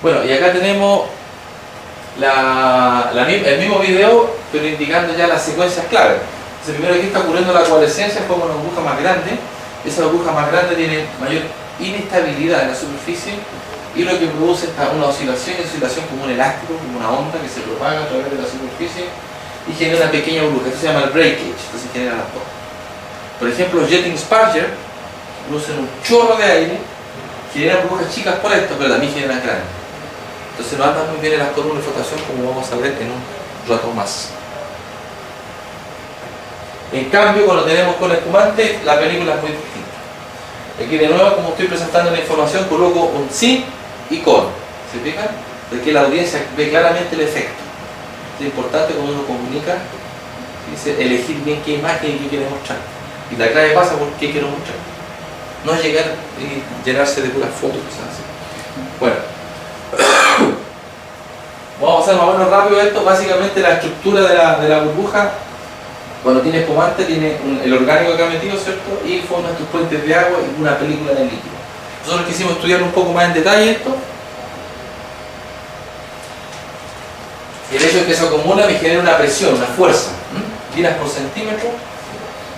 Bueno, y acá tenemos el mismo video, pero indicando ya las secuencias clave. Entonces, primero aquí está ocurriendo la coalescencia, fue con una burbuja más grande. Esa burbuja más grande tiene mayor inestabilidad en la superficie y lo que produce es una oscilación como un elástico, como una onda que se propaga a través de la superficie y genera una pequeña burbuja. Esto se llama el breakage, entonces genera las dos. Por ejemplo, los jetting sparger producen un chorro de aire, generan burbujas chicas por esto, pero también generan grandes. Entonces no andan muy bien en las columnas de flotación, como vamos a ver en un rato más. En cambio, cuando tenemos con espumante, la película es muy distinta. Aquí de nuevo, como estoy presentando la información, coloco un sí y con. ¿Se fijan? De que la audiencia ve claramente el efecto. Es importante cuando uno comunica, dice, elegir bien qué imagen y qué quiere mostrar. Y la clave pasa por qué quiero mostrar. No es llegar y llenarse de puras fotos, cosas así. Bueno. Vamos a pasar más o menos rápido esto. Básicamente la estructura de la burbuja, cuando tiene espumante, tiene el orgánico acá metido, ¿cierto? Y forma tus puentes de agua y una película de líquido. Nosotros quisimos estudiar un poco más en detalle esto. El hecho de que se acumula me genera una presión, una fuerza, tiras por centímetro,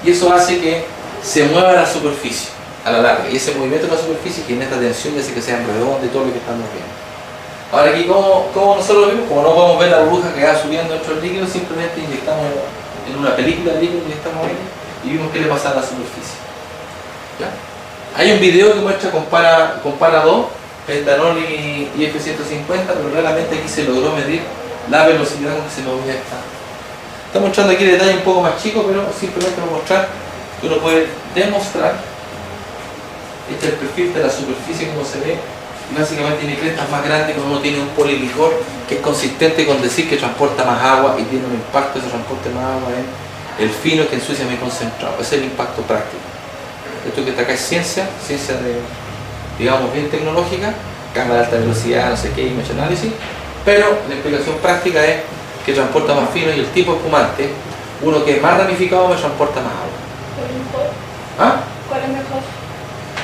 y eso hace que se mueva la superficie a la larga. Y ese movimiento de la superficie genera esta tensión y hace que sean redondos y todo lo que estamos viendo. Ahora aquí, como nosotros lo vimos, como no podemos ver la burbuja que va subiendo dentro del líquido, simplemente inyectamos en una película de líquido, inyectamos aire y vimos qué le pasa a la superficie. ¿Ya? Hay un video que muestra, compara dos, pentanol y F-150, pero realmente aquí se logró medir la velocidad con que se movía esta. Está mostrando aquí detalle un poco más chico, pero simplemente para mostrar que uno puede demostrar. Este es el perfil de la superficie como se ve. Y básicamente tiene crestas más grandes cuando uno tiene un polilicor que es consistente con decir que transporta más agua y tiene un impacto ese transporte más agua en el fino que ensucia muy concentrado. Ese es el impacto práctico. Esto que está acá es ciencia de, digamos, bien tecnológica, cámara de alta velocidad, no sé qué, image analysis, pero la explicación práctica es que transporta más fino y el tipo de espumante, uno que es más ramificado, me transporta más agua. ¿Cuál es mejor? ¿Ah? ¿Cuál es mejor?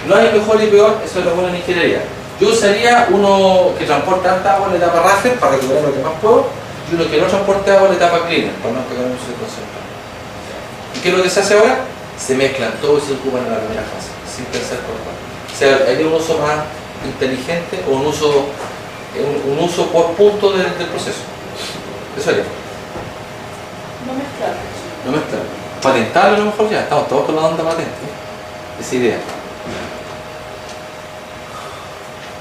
No hay mejor y peor, eso es lo bueno en ingeniería. Yo usaría uno que transporte alta agua en la etapa Raffler para recuperar lo que más puedo, y uno que no transporte agua en la etapa Cleaner para no pegar mucho de concentrado. ¿Y qué es lo que se hace ahora? Se mezclan todos y se ocupan en la primera fase, sin pensar por cuál. O sea, hay un uso más inteligente o un uso por punto del proceso. Eso haría. No mezclar. No mezclar. Patentarlo a lo mejor ya, estamos todos con la onda patente. Esa idea.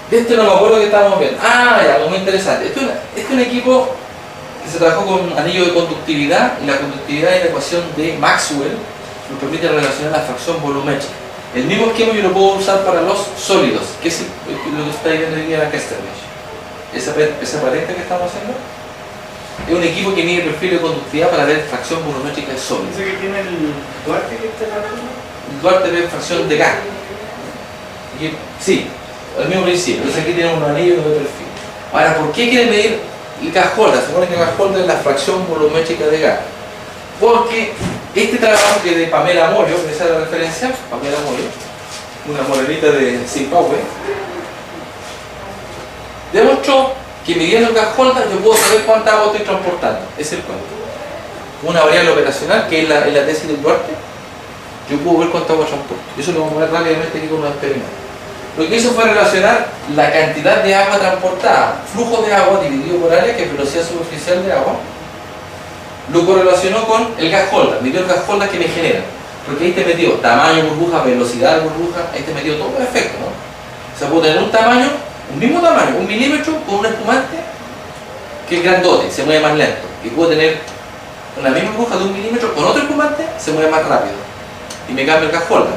De esto no me acuerdo que estábamos viendo. Ah, ya, algo muy interesante. Este es un equipo que se trabajó con anillo de conductividad, y la conductividad y la ecuación de Maxwell nos permite relacionar la fracción volumétrica. El mismo esquema yo lo puedo usar para los sólidos, que es lo que está viendo hoy día la Kestermesh. Esa patente que estamos haciendo es un equipo que mide el perfil de conductividad para ver fracción volumétrica de sólido. ¿Ese que tiene el Duarte que está trabajando? El Duarte ve fracción de gas. Sí, el mismo principio. Entonces aquí tenemos un anillo de perfil. Ahora, ¿por qué quiere medir el gas Holder? Se supone que el gas Holder es la fracción volumétrica de gas. Porque este trabajo que de Pamela Moyo, que esa es la referencia, Pamela Moyo, una morenita de Zimbabue, demostró que midiendo el gas Holder yo puedo saber cuánta agua estoy transportando. Es el cuento. Una variable operacional, que es la tesis del Duarte, yo puedo ver cuánta agua transporto. Eso lo vamos a ver rápidamente aquí con unos experimentos. Lo que hizo fue relacionar la cantidad de agua transportada, flujo de agua dividido por área, que es velocidad superficial de agua, lo correlacionó con el gas Holder, midió el gas Holder que me genera. Porque ahí te metió tamaño burbuja, velocidad de burbuja, ahí te metió todo el efecto, ¿no? O sea, puedo tener un tamaño, un mismo tamaño, 1 milímetro con un espumante que es grandote, se mueve más lento. Y puedo tener una misma burbuja de 1 milímetro con otro espumante, se mueve más rápido. Y me cambia el gas Holder.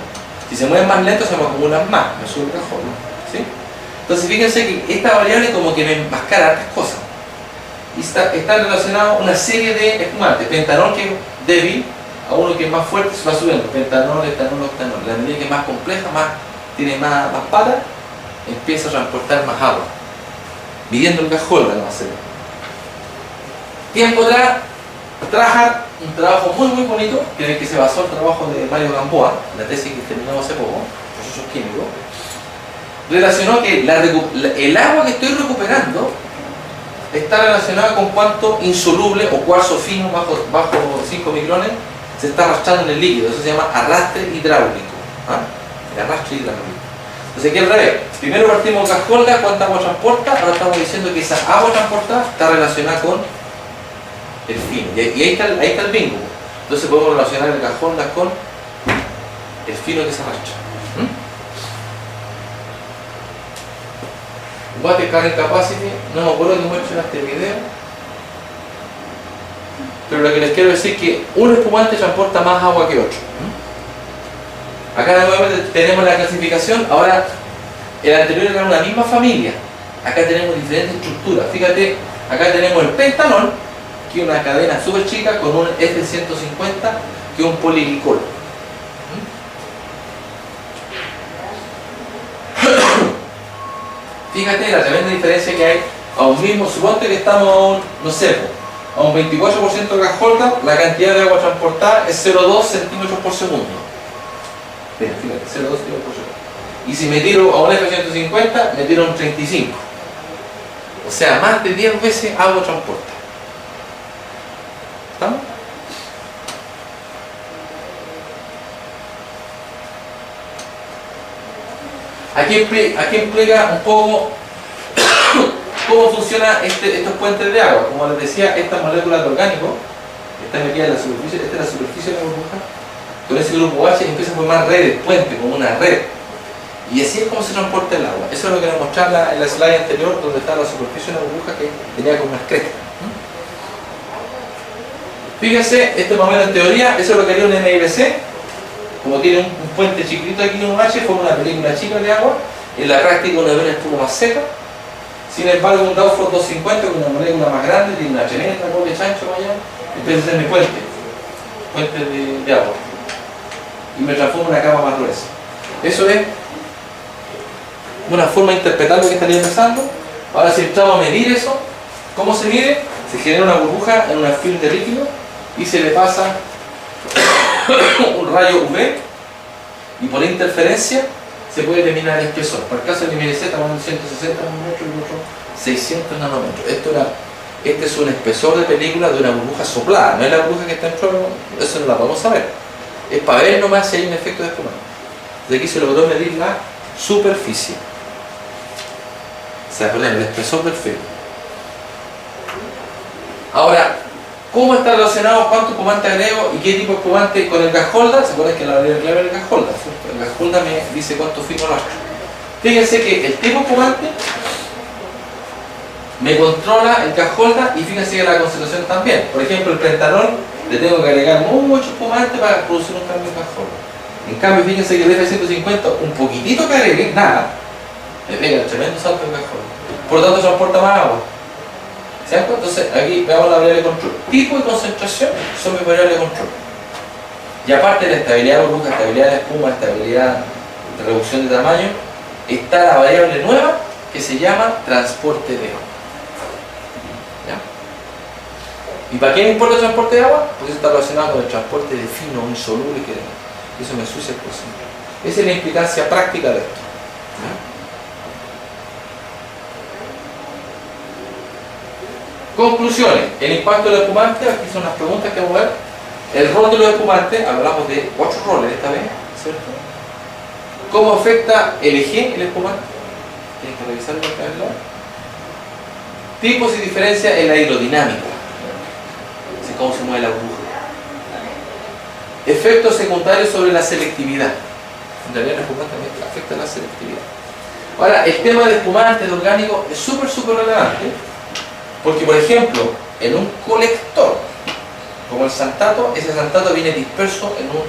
Si se mueven más lento, se me acumulan más, me sube el gas Holder, ¿sí? Entonces fíjense que esta variable como que me enmascara hartas cosas. Y está relacionado a una serie de espumantes. Pentanol, que es débil, a uno que es más fuerte, se va subiendo. Pentanol, etanol, octanol. La medida que es más compleja, tiene más patas, empieza a transportar más agua. Midiendo el gas Holder, no va a ser. ¿Quién podrá trabajar un trabajo muy muy bonito, en el que se basó el trabajo de Mario Gamboa, la tesis que terminamos hace poco, procesos químicos, relacionó que el agua que estoy recuperando está relacionada con cuánto insoluble o cuarzo fino bajo 5 micrones se está arrastrando en el líquido. Eso se llama arrastre hidráulico. ¿Ah? El arrastre hidráulico. Entonces aquí al revés. Primero partimos con Cajolda, cuánta agua transporta. Ahora estamos diciendo que esa agua transportada está relacionada con el fino. Y ahí está el bingo. Entonces podemos relacionar el Cajolda con el fino que se arrastra. Water Current Capacity, no me acuerdo que muestro en este video, pero lo que les quiero decir es que un espumante transporta más agua que otro. Acá nuevamente tenemos la clasificación. Ahora, el anterior era una misma familia, acá tenemos diferentes estructuras. Fíjate, acá tenemos el pentanol, que es una cadena súper chica con un F150, que es un poliglicol. Fíjate la tremenda diferencia que hay a un mismo, suponte que estamos a un, no sé, a un 24% de Cajolda, la cantidad de agua transportada es 0,2 centímetros por segundo. Mira, fíjate, 0,2 centímetros por segundo. Y si me tiro a un F150, me tiro a un 35. O sea, más de 10 veces agua transporta. ¿Estamos? Aquí explica un poco cómo funcionan estos puentes de agua. Como les decía, estas moléculas de orgánico están aquí en la superficie, esta es la superficie de la burbuja. Con ese grupo H empieza a formar redes, puentes, como una red. Y así es como se transporta el agua. Eso es lo que les mostraba en la slide anterior, donde está la superficie de la burbuja que tenía como unas crestas. Fíjense, esto más o menos en teoría, eso es lo que haría un NIBC. Como tiene un puente chiquitito aquí en un H, forma una película chica de agua. En la práctica una vena es un poco más seca. Sin embargo, un Dowford 250 con una molécula más grande, tiene una tremenda cola de chancho más allá, empieza a ser mi puente de agua. Y me transforma en una capa más gruesa. Eso es una forma de interpretar lo que estaría pensando. Ahora, si entramos a medir eso, ¿cómo se mide? Se genera una burbuja en una film de líquido y se le pasa un rayo UV y por interferencia se puede determinar el espesor. Para el caso del MLC estamos en 160 nanómetros y el otro 600 nanómetros. Este es un espesor de película de una burbuja soplada, no es la burbuja que está dentro, eso no la podemos saber. Es para ver nomás si hay un efecto de espumante. De aquí se logró medir la superficie. O sea, perdón, el espesor del film. Ahora, ¿cómo está relacionado cuánto espumante agrego y qué tipo de espumante con el Cajolda? ¿Se acuerdan que la variable clave del Cajolda? ¿Cierto? El Cajolda me dice cuánto fino rastro. Fíjense que el tipo de espumante me controla el Cajolda y fíjense que la concentración también. Por ejemplo, el pentanol le tengo que agregar mucho espumante para producir un cambio de Cajolda. En cambio, fíjense que el F150, un poquitito que agregue, nada, me pega el tremendo salto de Cajolda. Por lo tanto, transporta más agua. ¿Se dan cuenta? Entonces, aquí veamos la variable de control. Tipo y concentración son mis variables de control. Y aparte de la estabilidad de burbuja, estabilidad de espuma, estabilidad de reducción de tamaño, está la variable nueva que se llama transporte de agua. ¿Ya? ¿Y para qué me importa el transporte de agua? Porque eso está relacionado con el transporte de fino, insoluble, que eso me ensucia el porcentaje. Esa es la implicancia práctica de esto. ¿Ya? Conclusiones. El impacto del espumante, aquí son las preguntas que vamos a ver. El rol de los espumantes, hablamos de 8 roles esta vez, ¿cierto? ¿Cómo afecta el eje, el espumante? Tienes que revisarlo para verlo. Tipos y diferencias en la hidrodinámica. Así cómo se mueve la burbuja. Efectos secundarios sobre la selectividad. En realidad el espumante también afecta la selectividad. Ahora, el tema del espumante, del orgánico, es súper relevante. Porque, por ejemplo, en un colector, como el santato, ese santato viene disperso en un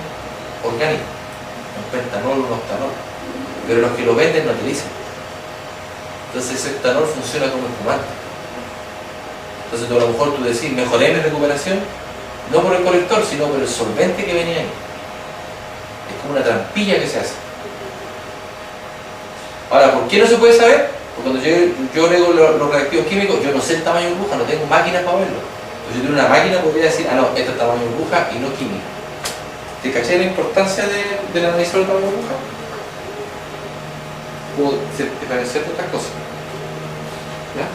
orgánico, un pentanol, un octanol, pero los que lo venden no utilizan. Entonces ese octanol funciona como espumante. Entonces a lo mejor tú decís, mejoré mi recuperación, no por el colector, sino por el solvente que venía ahí. Es como una trampilla que se hace. Ahora, ¿por qué no se puede saber? Porque cuando yo agrego los reactivos químicos, yo no sé el tamaño de burbuja, no tengo máquinas para verlo. Entonces yo tengo una máquina, podría decir, ah no, este es tamaño de burbuja y no químico. ¿Te caché la importancia del analizar el tamaño de burbuja? puedo diferenciar de otras cosas. ¿Ya?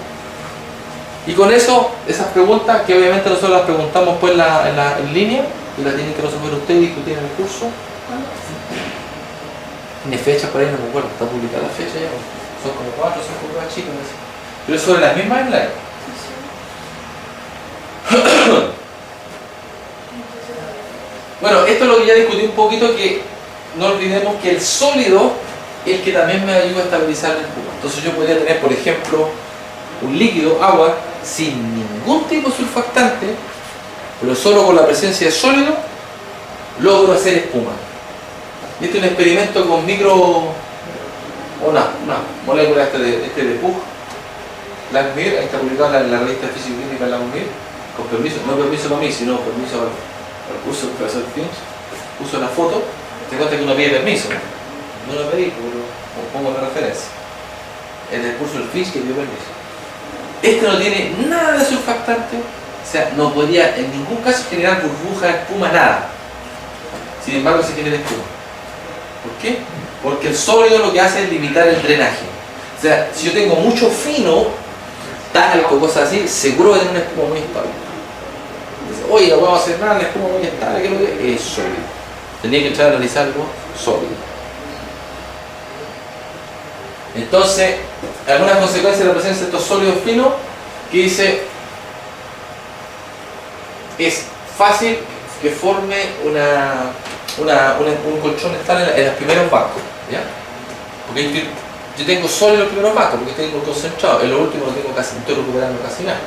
Y con eso, esas preguntas, que obviamente nosotros las preguntamos pues en línea, y las tienen que resolver ustedes y discutir en el curso. ¿Cuándo? Tiene fecha por ahí, no me acuerdo, está publicada la fecha ya. Son como 4 o 5 pruebas chicas. Pero sobre las mismas online. Bueno, esto es lo que ya discutí un poquito, que no olvidemos que el sólido es el que también me ayuda a estabilizar la espuma. Entonces yo podría tener, por ejemplo, un líquido, agua, sin ningún tipo de surfactante, pero solo con la presencia de sólido logro hacer espuma. Y este es un experimento con una molécula de Pugh, Langmuir, ahí está publicado en la revista Físico-Química Langmuir, con permiso, no permiso para mí, sino permiso para el curso del profesor Finch. Puso la foto, te cuenta que uno pide permiso, no lo pedí, pero pongo la referencia. Es del curso del Finch que dio permiso. Este no tiene nada de surfactante, o sea, no podía en ningún caso generar burbuja, espuma, nada. Sin embargo, se genera espuma. ¿Por qué? Porque el sólido lo que hace es limitar el drenaje. O sea, si yo tengo mucho fino, talco, cosas así, seguro va a tener una espuma muy estable. Entonces, oye, no podemos hacer nada, la espuma muy estable, ¿qué es lo que es? Sólido. Tenía que entrar a analizar algo sólido. Entonces, algunas consecuencias de la presencia de estos sólidos finos, que dice, es fácil que forme un colchón estable en los primeros bancos, ¿ya? Porque yo tengo sólido en los primeros bancos, porque tengo concentrado, en los últimos no tengo casi, no estoy recuperando casi nada.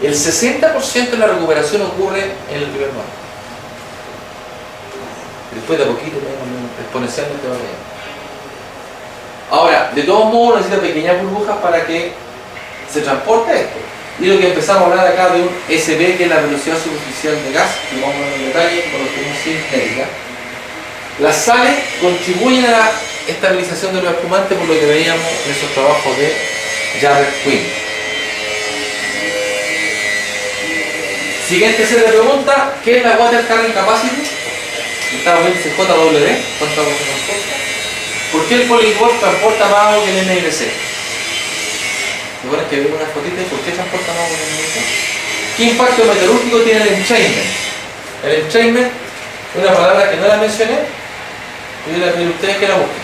El 60% de la recuperación ocurre en el primer banco. Después de a poquito, exponencialmente va a. Ahora, de todos modos necesita pequeñas burbujas para que se transporte esto. Y lo que empezamos a hablar acá de un SB, que es la velocidad superficial de gas, que vamos a ver en detalle con los términos cinética. Las sales contribuyen a la estabilización de los espumantes, por lo que veíamos en esos trabajos de Jarrett Quinn. Siguiente serie de preguntas: ¿qué es la Water Carrying Capacity? Estamos viendo JW, ¿cuánto agua se transporta? ¿Por qué el polygon transporta más agua que el NLC? Bueno, que vemos unas fotitas, ¿por qué transporta más agua que el NLC? ¿Qué impacto meteorológico tiene el entrainment? El entrainment es una palabra que no la mencioné, yo le pedí a ustedes que la busquen.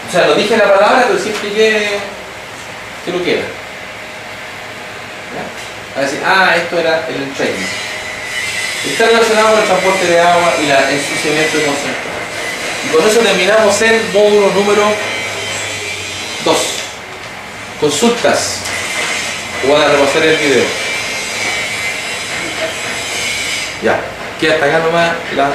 O sea, no dije la palabra, pero sí expliqué que lo quiera. A decir, esto era el entrainment. Está relacionado con el transporte de agua y el ensuciamiento de concentrado. Y con eso terminamos el módulo número 2. Consultas. O van a repasar el video. Ya, queda hasta acá nomás la